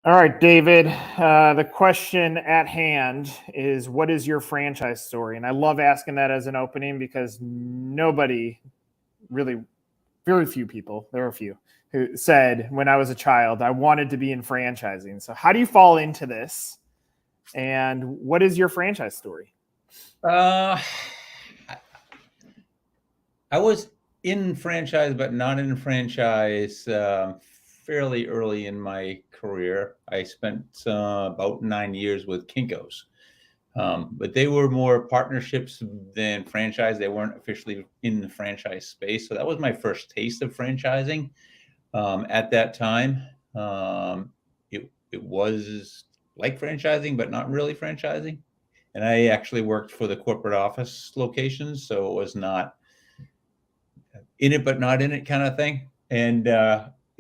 All right, David. The question at hand is, what is your franchise story? And I love asking that as an opening because nobody really, very few people, there are a few, who said when I was a child, I wanted to be in franchising. So, how do you fall into this? And what is your franchise story? Uh, I was in franchise, but not in franchise fairly early in my career. I spent about 9 years with Kinko's, but they were more partnerships than franchise. They weren't officially in the franchise space. So that was my first taste of franchising at that time. It was like franchising, but not really franchising. And I actually worked for the corporate office locations, so it was not in it but not in it kind of thing. And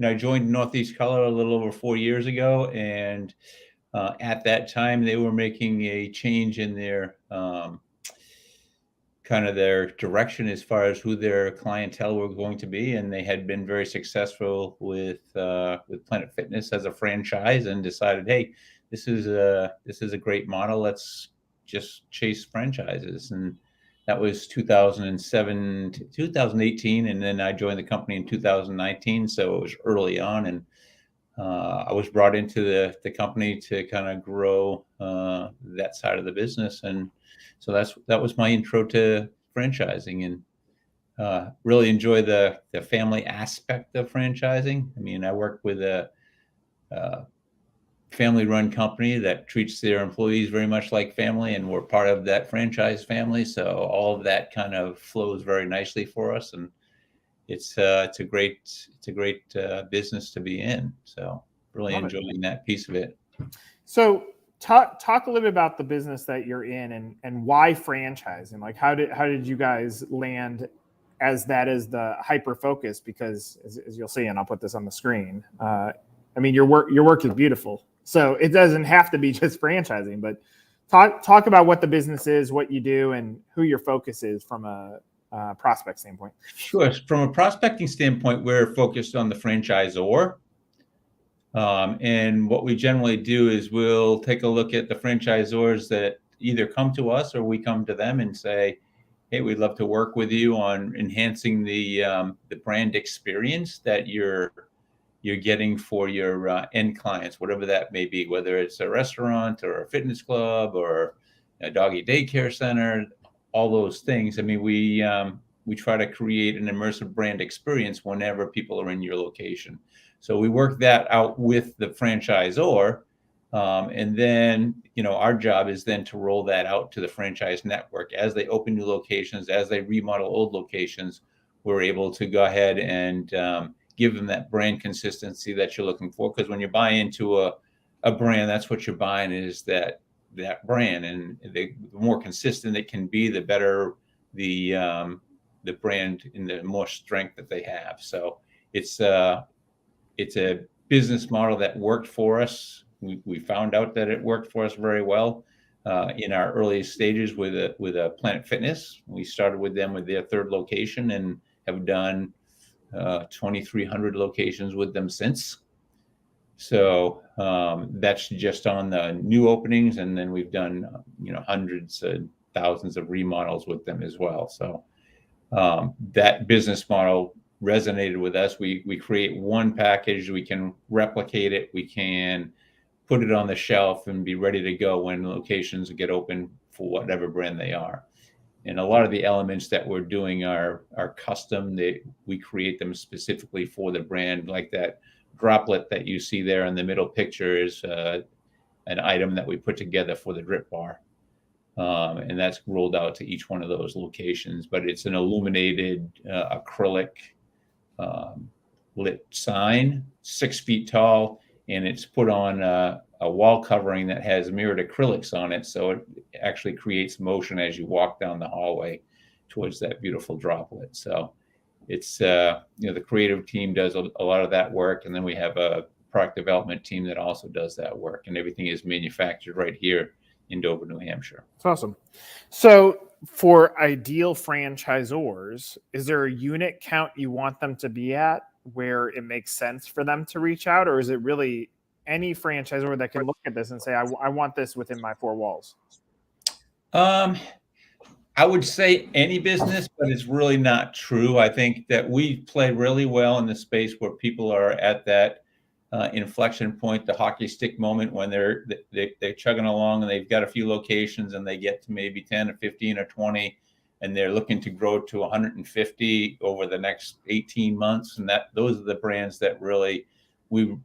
I joined Northeast Color a little over 4 years ago, and at that time they were making a change in their kind of their direction as far as who their clientele were going to be, and they had been very successful with Planet Fitness as a franchise, and decided, hey, this is a great model. Let's just chase franchises. And that was 2007 to 2018, and then I joined the company in 2019, so it was early on. And I was brought into the company to kind of grow that side of the business. And so that was my intro to franchising, and really enjoy the family aspect of franchising. I mean, I work with a family-run company that treats their employees very much like family, and we're part of that franchise family. So all of that kind of flows very nicely for us, and it's a great business to be in. So really Love it. enjoying that piece of it. So, talk a little bit about the business that you're in and why franchising. Like, how did you guys land as that is the hyper focus? Because as you'll see, and I'll put this on the screen. I mean, your work is beautiful, so it doesn't have to be just franchising. But talk about what the business is, what you do, and who your focus is from a prospect standpoint. Sure. From a prospecting standpoint, we're focused on the franchisor. And what we generally do is we'll take a look at the franchisors that either come to us or we come to them and say, hey, we'd love to work with you on enhancing the brand experience that you're getting for your end clients, whatever that may be, whether it's a restaurant or a fitness club or a doggy daycare center, all those things. I mean, we try to create an immersive brand experience whenever people are in your location. So we work that out with the franchisor. And then, our job is then to roll that out to the franchise network. As they open new locations, as they remodel old locations, we're able to go ahead and give them that brand consistency that you're looking for. Because when you buy into a brand, that's what you're buying, is that brand. And the more consistent it can be, the better the brand and the more strength that they have. So it's a business model that worked for us. We found out that it worked for us very well in our earliest stages with a Planet Fitness. We started with them with their third location and have done 2,300 locations with them since. So that's just on the new openings, and then we've done hundreds and thousands of remodels with them as well. So that business model resonated with us. We create one package, we can replicate it, we can put it on the shelf and be ready to go when locations get open for whatever brand they are. And a lot of the elements that we're doing are custom. We create them specifically for the brand. Like that droplet that you see there in the middle picture is an item that we put together for the drip bar. And that's rolled out to each one of those locations. But it's an illuminated acrylic lit sign, 6 feet tall, and it's put on a wall covering that has mirrored acrylics on it. So it actually creates motion as you walk down the hallway towards that beautiful droplet. So it's, the creative team does a lot of that work. And then we have a product development team that also does that work. And everything is manufactured right here in Dover, New Hampshire. That's awesome. So, for ideal franchisors, is there a unit count you want them to be at where it makes sense for them to reach out, or is it really any franchisor that can look at this and say, I want this within my four walls? I would say any business, but it's really not true. I think that we play really well in the space where people are at that inflection point, the hockey stick moment when they're chugging along and they've got a few locations and they get to maybe 10 or 15 or 20, and they're looking to grow to 150 over the next 18 months. And those are the brands that we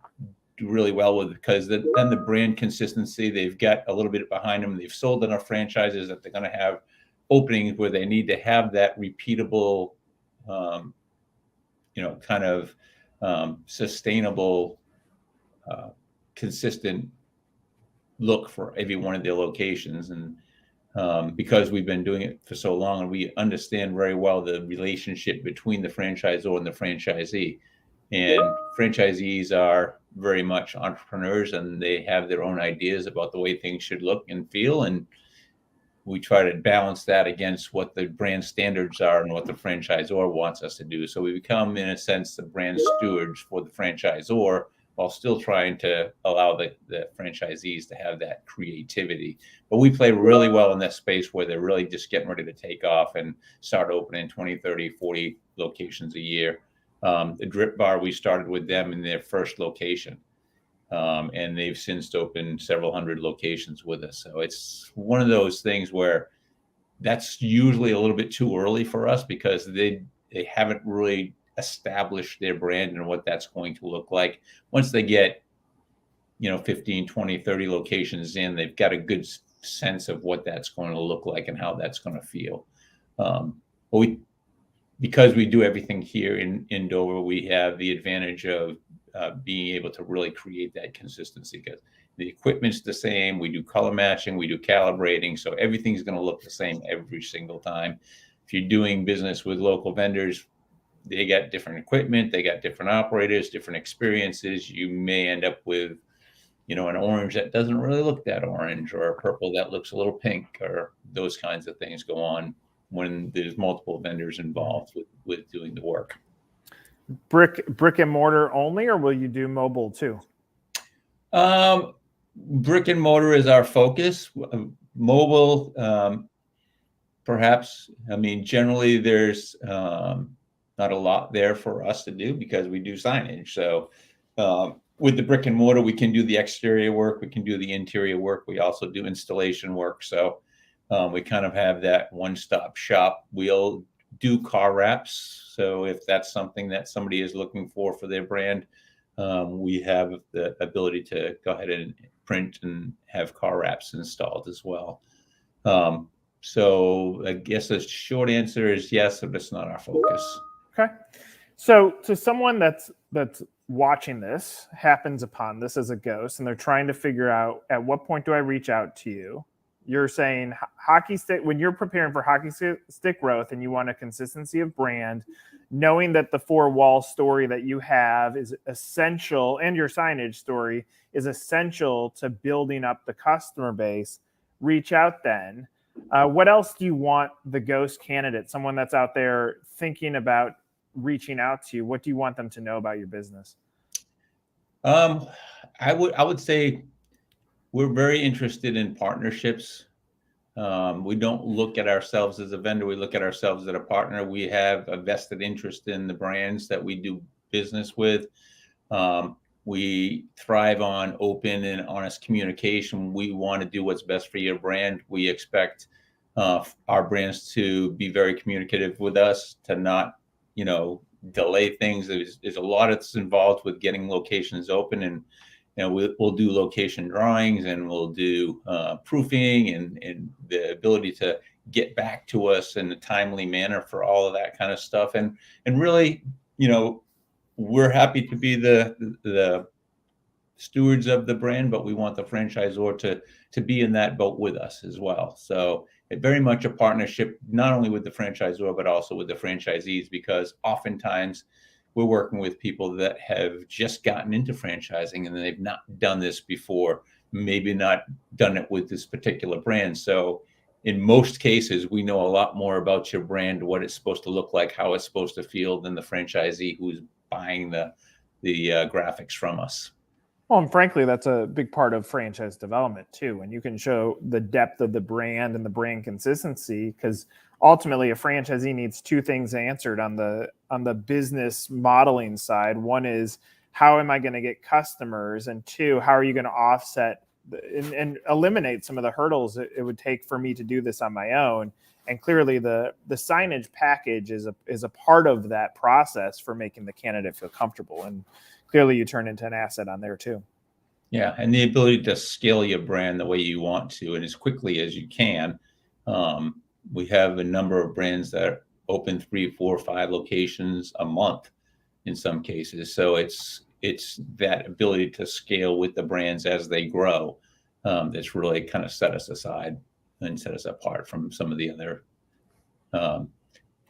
do really well with, because then the brand consistency, they've got a little bit behind them. They've sold enough franchises that they're going to have openings where they need to have that repeatable, kind of sustainable, consistent look for every one of their locations. And because we've been doing it for so long and we understand very well the relationship between the franchisor and the franchisee. And franchisees are very much entrepreneurs, and they have their own ideas about the way things should look and feel. And we try to balance that against what the brand standards are and what the franchisor wants us to do. So we become, in a sense, the brand stewards for the franchisor, while still trying to allow the franchisees to have that creativity. But we play really well in that space where they're really just getting ready to take off and start opening 20, 30, 40 locations a year. The Drip Bar, we started with them in their first location. And they've since opened several hundred locations with us. So it's one of those things where that's usually a little bit too early for us, because they haven't really established their brand and what that's going to look like. Once they get, 15, 20, 30 locations in, they've got a good sense of what that's going to look like and how that's going to feel. But because we do everything here in Dover, we have the advantage of being able to really create that consistency, because the equipment's the same. We do color matching, we do calibrating, so everything's going to look the same every single time. If you're doing business with local vendors, they got different equipment, they got different operators, different experiences. You may end up with, an orange that doesn't really look that orange, or a purple that looks a little pink, or those kinds of things go on when there's multiple vendors involved with doing the work. Brick and mortar only, or will you do mobile too? Brick and mortar is our focus. Mobile, perhaps. I mean, generally there's not a lot there for us to do because we do signage. So with the brick and mortar, we can do the exterior work, we can do the interior work, we also do installation work. So we kind of have that one-stop shop. We'll do car wraps. So if that's something that somebody is looking for their brand, we have the ability to go ahead and print and have car wraps installed as well. So I guess the short answer is yes, but it's not our focus. Okay. So to someone that's watching this, happens upon this as a ghost, and they're trying to figure out, at what point do I reach out to you? You're saying hockey stick, when you're preparing for hockey stick growth and you want a consistency of brand, knowing that the four wall story that you have is essential, and your signage story is essential to building up the customer base, reach out then. What else do you want the ghost candidate, someone that's out there thinking about reaching out to you, what do you want them to know about your business? I would say we're very interested in partnerships. We don't look at ourselves as a vendor. We look at ourselves as a partner. We have a vested interest in the brands that we do business with. We thrive on open and honest communication. We want to do what's best for your brand. We expect our brands to be very communicative with us, to not, delay things. There's a lot that's involved with getting locations open, and we'll do location drawings, and we'll do proofing, and the ability to get back to us in a timely manner for all of that kind of stuff. And really, we're happy to be the stewards of the brand, but we want the franchisor to be in that boat with us as well. So it's very much a partnership, not only with the franchisor, but also with the franchisees, because oftentimes we're working with people that have just gotten into franchising and they've not done this before, maybe not done it with this particular brand. So in most cases, we know a lot more about your brand, what it's supposed to look like, how it's supposed to feel, than the franchisee who's buying the graphics from us. Well, and frankly, that's a big part of franchise development too. When you can show the depth of the brand and the brand consistency, because ultimately a franchisee needs two things answered on the business modeling side. One is, how am I going to get customers? And two, how are you going to offset and eliminate some of the hurdles it would take for me to do this on my own? And clearly the signage package is a part of that process for making the candidate feel comfortable. And clearly you turn into an asset on there too. Yeah, and the ability to scale your brand the way you want to and as quickly as you can. We have a number of brands that open 3, 4, 5 locations a month in some cases. So it's that ability to scale with the brands as they grow that's really kind of set us aside and set us apart from some of the other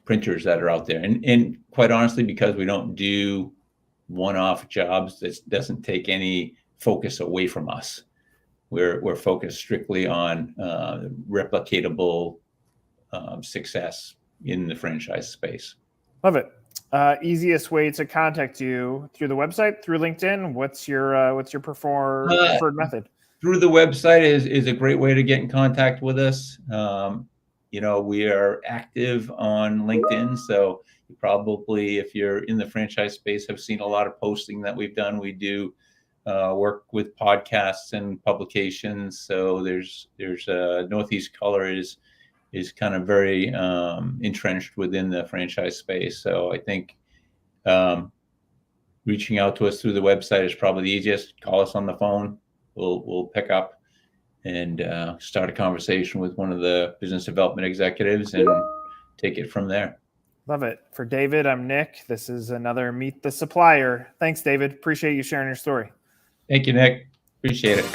printers that are out there. And quite honestly, because we don't do one-off jobs, that doesn't take any focus away from us. We're focused strictly on replicatable success in the franchise space. Love it. Easiest way to contact you, through the website, through LinkedIn? What's your preferred method? Through the website is a great way to get in contact with us. We are active on LinkedIn, so you probably, if you're in the franchise space, have seen a lot of posting that we've done. We do work with podcasts and publications. So there's Northeast Color is kind of very entrenched within the franchise space. So I think reaching out to us through the website is probably the easiest. Call us on the phone. We'll pick up and start a conversation with one of the business development executives and take it from there. Love it. For David, I'm Nick. This is another Meet the Supplier. Thanks, David. Appreciate you sharing your story. Thank you, Nick. Appreciate it.